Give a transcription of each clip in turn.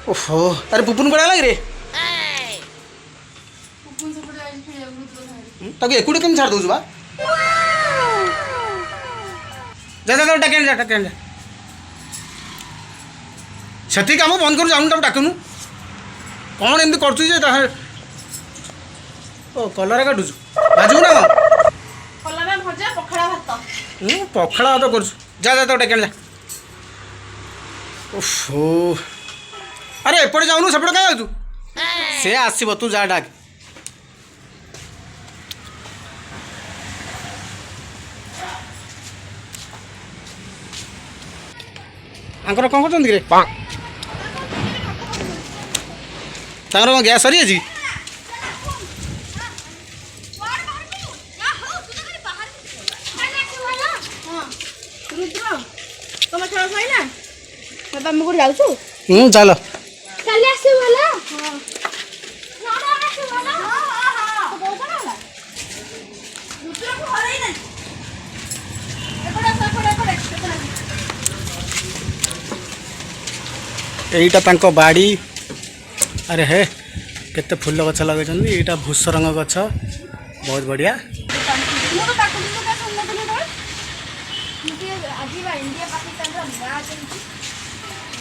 ओहो अरे पुपुन बड़ा लग रे ताको एकुटे केम छाड़ दउछु बा जा जा टाकेन जा छती काम बंद कर जाउन ताको टाकुनु कौन एमती करछु जे ता ओ कलर काटुछु बाजू ना कलर भजा पखड़ा भात पखड़ा भात करछु जा जा टाकेन जा ओहो अरे एपटे जाऊनु सेपटे कहीं जाऊँ से आसब तू जा डाक आंकर कौन कर रे तांकर गैस सरी है तुम खेल सैला बाबा मुझे जाऊँ चल काली आसे वाला एटा तांको बाड़ी अरे हे केते फूल गछ लगे यहाँ भूस रंग गछ बहुत बढ़िया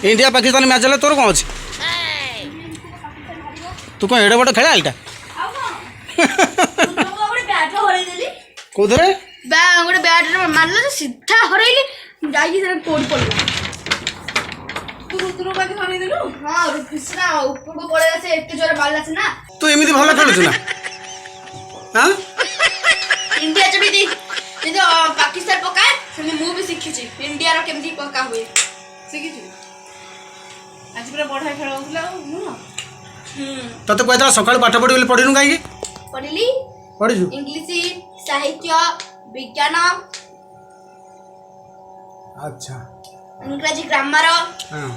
इंडिया पाकिस्तान मैच है तोर कौन अच्छी तू कौन एडे बड़ खेला आलटा कौधरे गोटे बैट मारल सीधा हरैली जाइए कोड पड़ हाँ कृष्णा ऊपर पड़े से एते जोर मारला से ना तू एमिति भल खेलुछु ना हां इंडिया जब दी जे पाकिस्तान पकाए से मु भी शिखी छी इंडिया रो केमती पका हुए शिखी छी आज पूरा बढ़िया खेल होतला नु तते कहता सकाळ पाठ पढि बोली पढिनु काई पढिली पढिजु इंग्लिश साहित्य विज्ञान अच्छा इंग्रजी ग्रामर हां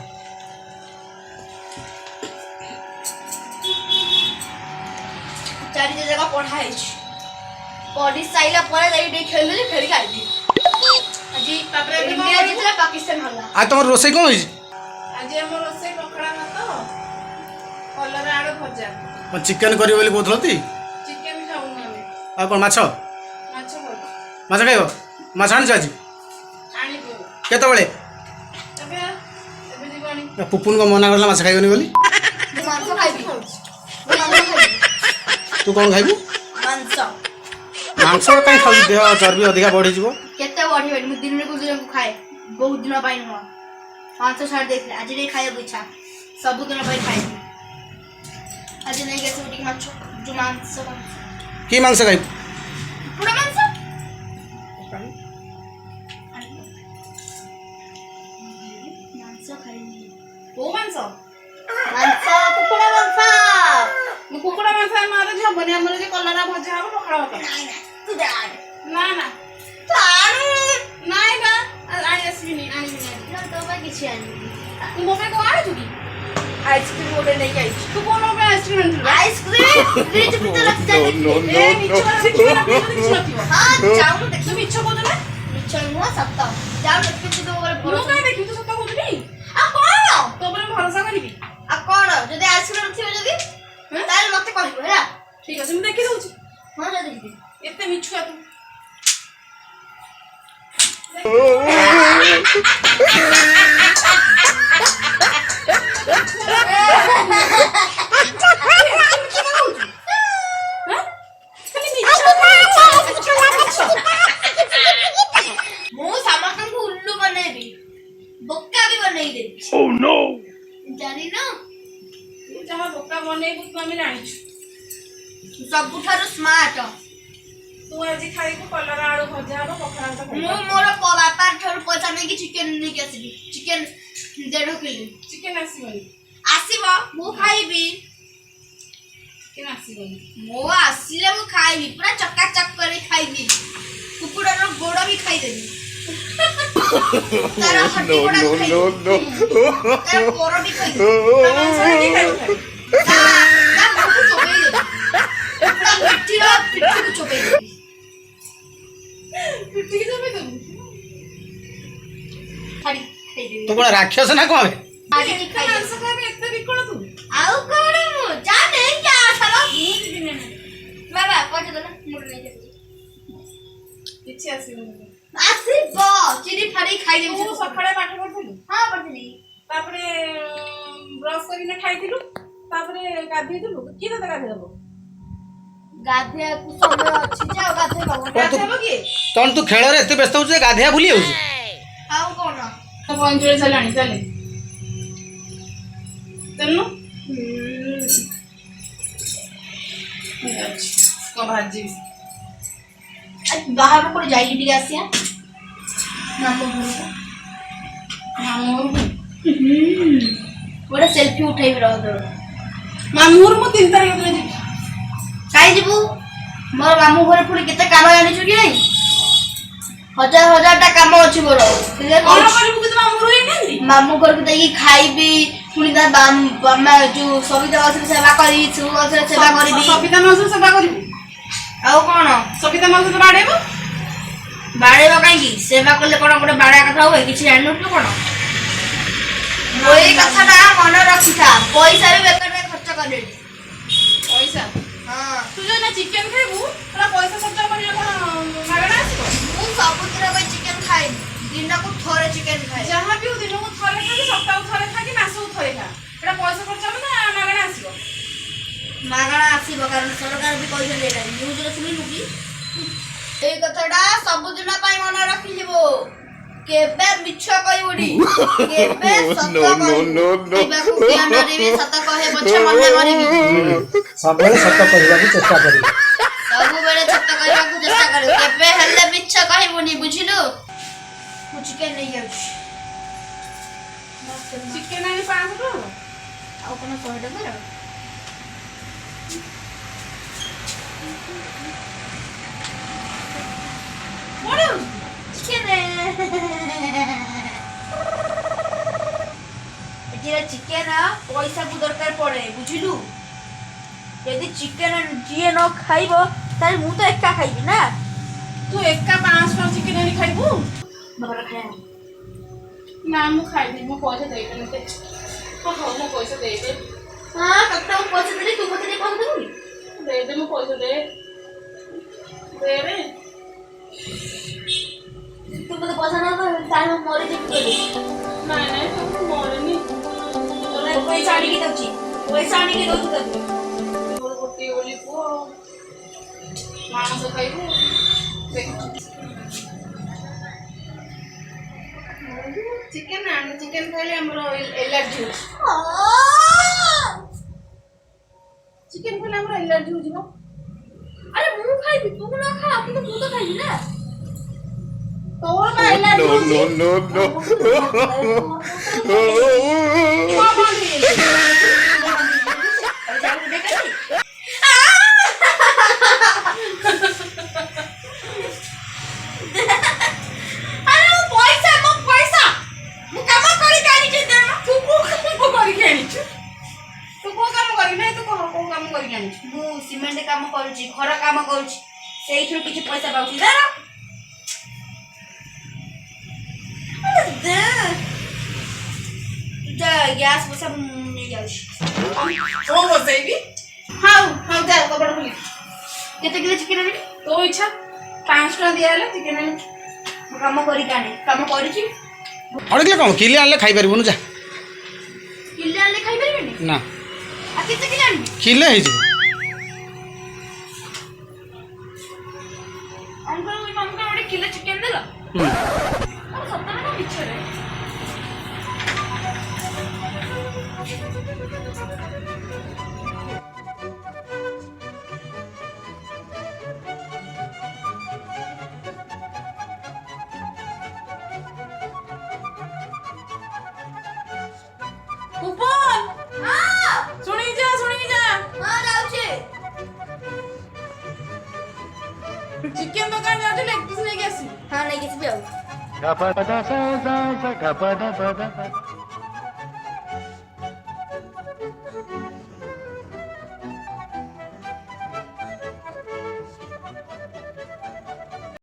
चारि जगह पढ़ाई पढ़ी साइला पर जाई खेलले फेर के आइली अजी तापर इंडिया जितला पाकिस्तान हल्ला आ तमर रोसई कोन होई आज हम रोसई पकड़ा न तो कलर आड़ भजा चिकन करी बोली कहथलती चिकन खाऊ ना आ कोन माछ माछ बोल माछ खाइबो माछ आनी जाजी आनी बोल केते बेले एबे जीवानी पुपुन को मना करला माछ खाइबोनी बोली मांस खाइबी तू कौन खाइबू मांस मांस कहीं खाऊ देह चर्बी अधिका बढ़ी जीवो केते बढ़ी बढ़ी मु दिन रे को दिन को खाए बहुत दिन पाई न मांस छाड़ देख आज नहीं खाए इच्छा सब दिन पाई खाए आज नहीं कैसे उठी माछ जो मांस की मांस खाइबू पूरा मांस मांस खाइबी ओ मांस मांस कुकुड़ा मांस मु कुकुड़ा मांस मारे झबनी हमर जे कलरा भजा हो पकड़ा होता नाही ना तू जा ना ना तू आनु नाही ना आनी असबिनी आनी ना तो बा किछि आनी तू मोके को आइ तुकी आइसक्रीम ओडे नहीं आई तू कोन पे आइसक्रीम आनी आइसक्रीम फ्रिज भीतर रख जा हां जाऊ देखि मिछ को दे मिछ नुआ सत्ता जाऊ देखि तू ओरे भरोसा नहीं देखि तू सत्ता को दे आ कोन तो पर भरोसा करबी आ कोन जदी आइसक्रीम थिबे जदी ताल मते कहबो हेला ठीक আছে मैं देखि दउची हां जा देखि एते मिछुआ तू मु समस्तन को उल्लू बनेबी बोका भी बनेई देबी ओह नो जानी ना तू जहां बोका बनेबू तू आमी जानि सबुठारो स्मार्ट तू आज खाई को कलर आड़ू भजा हो पखरा तो मु मोर बापा ठर पैसा नै कि चिकन नै कि आसीबी चिकन 1.5 किलो चिकन आसीबनी आसीबो मु खाइबी चिकन आसीबनी मो आसीले मु खाइबी पूरा चक्का चक करी खाइबी कुकुड़ा रो गोड़ भी खाइ देबी तारा हड्डी गोड़ खाइ नो तारा पोरो भी खाइ तारा सारी खाइ ता मुझे चोपई दे पूरा मिट्टी रो पिट्ठी को चोपई दे पिट्ठी को चोपई दे खाड़ी खाइ दे तू कोन राक्षस ना कोन ମାରିକି ଏତେ ମାଂସ ଖାଇବେ ଏତେ ବିକଳ ତୁ? ଆଉ କଣ ମୁଁ ଯା ନେଇକି ଆସଲ ବାବା ପଛ ଦେଲା ମୁଣ୍ଡ ନେଇକି କିଛି ଆସିବନି। ଆସିବ ଚିରି ଫାଡ଼ି ଖାଇଦେବି ତୁ ସକାଳେ ପାଠ ପଢୁଥିଲୁ? ହଁ ପଢିଥିଲି। ତାପରେ ବ୍ରସ୍ କରିକିନା ଖାଇଥିଲୁ, ତାପରେ ଗାଧେଇଥିଲୁ। କିଏ ତତେ ଗାଧେଇଦବ? ଗାଧେଇବାକୁ ସମୟ ଅଛି ଯେ ଆଉ ଗାଧେଇବାକୁ ଗାଧେଇବ କିଏ? ତଣ ତୁ ଖେଳରେ ଏତେ ବ୍ୟସ୍ତ ହଉଛୁ ଯେ ଗାଧେଇବା ଭୁଲି ଯାଉଛୁ। ଆଉ କଣ 45 ହେଲାଣି ଚାଲେ ଚାଲୁନୁ। କଣ ଭାଜିବି? ବାହାରକୁ କୋଉଠି ଯାଇକି ଟିକେ ଆସିଆ ମାମୁଁ ଘରକୁ। ମାମୁଁ ଘରକୁ? ଗୋଟେ ସେଲ୍ଫି ଉଠେଇବି ରହ ତୋର। ମାମୁଁ ଘର ମୁଁ 3 ତାରିଖ ଦିନ ଯିବି। କାଇଁ ଯିବୁ? ମୋର ମାମୁଁ ଘରେ ପୁଣି କେତେ କାମ ଜାଣିଛୁ କି ନାଇଁ? ହଜାରଟା କାମ ଅଛି ମୋର। କଣ କରିବୁ କି ତୁ ମାମୁଁ ଘରକୁ ଯାଇନାହାନ୍ତି? ମାମୁଁ ଘରକୁ ଯାଇକି ଖାଇବି, ପୁଣି ତା ଯୋଉ ସବିତା ମାଉସୀର ସେବା କରିବି, ସବୁ ମାଉସୀର ସେବା କରିବି। ସବିତା ମାଉସୀର ସେବା କରିବୁ? ଆଉ କଣ? ସବିତା ମାଉସୀ ତ ବାଡେଇବ? ବାଡେଇବ କାହିଁକି? ସେବା କଲେ କଣ ଗୋଟେ ବାଡେଇବା କଥା ହୁଏ? କିଛି ଜାଣିନୁ କଣ? ଏଇ କଥାଟା ମନେ ରଖିଥା। ପଇସା ବି ବେକାରରେ ଖର୍ଚ୍ଚ କଲେଣି। ପଇସା? ହଁ। ତୁ ଯୋଉ ନା ଚିକେନ ଖାଇବୁ, ପୁରା ପଇସା ଖର୍ଚ୍ଚ କରିଲେ କଣ ମାଗଣା ଆସିବ? ମୁଁ ସବୁଦିନ ପାଇଁ ଚିକେନ ଖାଏନି, ଦିନକୁ ଥରେ ଚିକେନ ଖାଏ। ଯାହା ବି ଦିନକୁ ଥରେ ଖା, ସପ୍ତାହକୁ ଥରେ ଖା, କି ମାସକୁ ଥରେ ଖା, ଏଟା ପଇସା ଖର୍ଚ୍ଚ ହବ ନା ମାଗଣା ଆସିବ? ମାଗଣା ଆସିବ, କାରଣ ସରକାର ବି କହିଛନ୍ତି ଏଇଟା। ନ୍ୟୁଜରେ ଶୁଣିଲୁ କି? ଏଇ କଥାଟା ସବୁଦିନ ପାଇଁ ମନେ ରଖିଯିବୁ। କେବେ ମିଛ କହିବୁନି, କେବେ ସତ କହିବୁ। କହିବାକୁ ଜ୍ଞାନ ଦେବି, ସତ କହେ ପଛେ ମନେ କରିବି। ସବୁବେଳେ ସତ କହିବାକୁ ଚେଷ୍ଟା କରିବି। ସବୁବେଳେ ସତ କହିବାକୁ ଚେଷ୍ଟା କରିବୁ, କେବେ ହେଲେ ମିଛ କହିବୁନି, ବୁଝିଲୁ? ମୁଁ ଚିକେନ ନେଇ ଯାଉଛି। ଚିକେନ ଆଣି 500 ଟଙ୍କା? ଆଉ କଣ 100 ଟଙ୍କା? ଚିକେନ ପଇସାକୁ ଦରକାର ପଡେ, ବୁଝିଲୁ? ଯଦି ଚିକେନ ଯିଏ ନ ଖାଇବ ତାହେଲେ ମୁଁ ତ ଏକା ଖାଇବି ନା। ତୁ ଏକା 500 ଟଙ୍କା ଚିକେନ ଆଣି ଖାଇବୁ? ଭଲ ଖାଇବା ନା ମୁଁ ଖାଇବି, ମୁଁ ପଇସା ଦେଇଦେବି ମତେ। ହଉ ମୁଁ ପଇସା ଦେଇଦେବି। ହଁ ତତେ ମୁଁ ପଇସା ଦେଲି, ତୁ ମତେ ଟିକେ ପଇସା ଦେବୁନି? ଦେଇଦେ, ମୁଁ ପଇସା ଦେ ରେ। ତୁ ମତେ ପଇସା ନ ଦେବୁ ତାହେଲେ ମୁଁ ମରିଯିବି କହିଲି। ନାଇଁ ତୁ ମରେନି। ପଇସା ଆଣିକି ଦଉଛି, ପଇସା ଆଣିକି ଦଉଛି ତତେ। ମୋର ଗୋଟିଏ ବୋଲି ପୁଅ, ମାଂସ ଖାଇବୁ। ଚିକେନ ଆଣେ, ଚିକେନ ଖାଇଲେ ଆମର ଏଲାର୍ଜି ହଉଛି। ଚିକେନ ଖାଇଲେ ଆମର ଏଲାର୍ଜି ହଉଛି। ଆରେ ମୁଁ ଖାଇବି, ତୁ ନା ଖା, କିନ୍ତୁ ମୁଁ ତ ଖାଇବି ନା। ତୋର ବା ଏଲାର୍ଜି ହଉଛି। ମୁଁ ସିମେଣ୍ଟ କାମ କରୁଛି, ଘର କାମ କରୁଛି, ସେଇଥିରୁ କିଛି ପଇସା ପାଉଛି। ଗ୍ୟାସ ପଇସା ନେଇଯାଉଛି। କଣ ବସେଇବି? ହଉ ହଉ ଯା କବାଟ ଖୋଲି। କେତେ କିଲୋ ଚିକେନ ଆଣିବି? ତୋ ଇଚ୍ଛା। 500 ଟଙ୍କା ଦିଆହେଲେ ଚିକେନ ଆଣି ମୁଁ କାମ କରିକି ଆଣେ, କାମ କରିଛି। ଅଢ଼େଇ କିଲୋ କଣ? କିଲେ ଆଣିଲେ ଖାଇପାରିବୁନି, ଯା। କିଲେ ଆଣିଲେ ଖାଇପାରିବେନି? ନା, ଆଉ କେତେ କିଲୋ ଆଣିବି? କିଲେ ହେଇଯିବ। ଅଙ୍କଲ ଗୋଟେ କିଲୋ ଚିକେନ ଦେଲ? ସତରେ ନା ମିଛରେ? ଉପନ ଶୁଣିକି ଯା, ଶୁଣିକି ଯା। ହଁ ଯାଉଛି। ଚିକେନ ଦୋକାନ ଯାଉଛି, ଲେଗ ପିସ୍ ନେଇକି ଆସିବି। ହଁ ନେଇକି ଯିବି ଆଉ।